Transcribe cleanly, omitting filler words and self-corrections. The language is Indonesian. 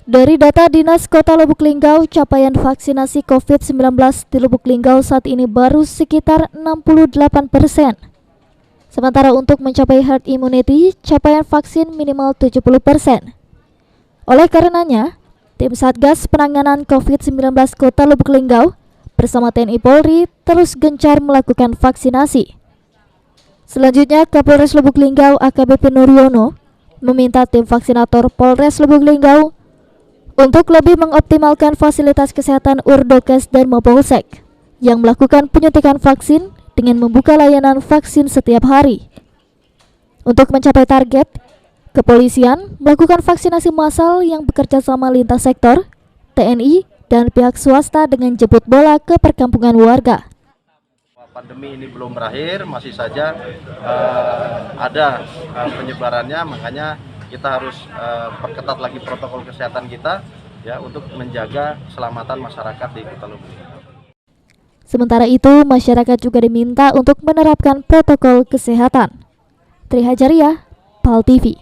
Dari data Dinas Kota Lubuk Linggau, capaian vaksinasi COVID-19 di Lubuk Linggau saat ini baru sekitar 68%. Sementara untuk mencapai herd immunity, capaian vaksin minimal 70%. Oleh karenanya, tim Satgas Penanganan COVID-19 Kota Lubuk Linggau bersama TNI Polri terus gencar melakukan vaksinasi. Selanjutnya, Kapolres Lubuk Linggau AKBP Nuryono meminta tim vaksinator Polres Lubuk Linggau untuk lebih mengoptimalkan fasilitas kesehatan Urdokes dan Mapolsek yang melakukan penyuntikan vaksin dengan membuka layanan vaksin setiap hari. Untuk mencapai target, kepolisian melakukan vaksinasi massal yang bekerja sama lintas sektor, TNI, dan pihak swasta dengan jemput bola ke perkampungan warga. Pandemi ini belum berakhir, masih saja ada penyebarannya, makanya kita harus perketat lagi protokol kesehatan kita ya untuk menjaga keselamatan masyarakat di Kota Lubuk. Sementara itu, masyarakat juga diminta untuk menerapkan protokol kesehatan. Tri Hajariah, PAL TV.